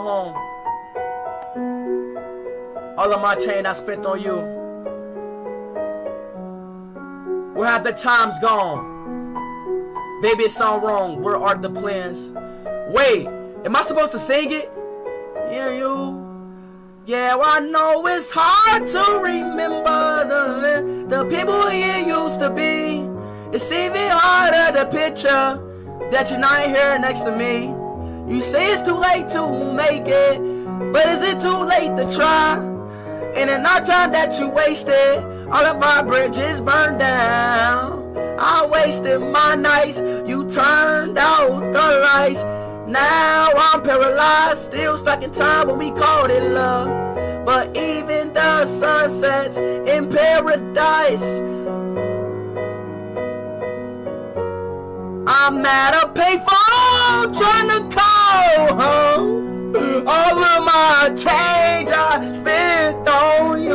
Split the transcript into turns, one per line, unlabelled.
home. All of my chain I spent on you. Where have the times gone? Baby, it's all wrong. Where are the plans? Wait, am I supposed to sing it? Yeah, you. Yeah, well, I know it's hard to remember the people you used to be. It's even harder to picture that you're not here next to me. You say it's too late to make it, but is it too late to try? And in our time that you wasted, all of my bridges burned down. I wasted my nights, you turned out the lights. Now I'm paralyzed, still stuck in time when we called it love. But even the sunsets in paradise, I'm at a payphone trying to call home. All of my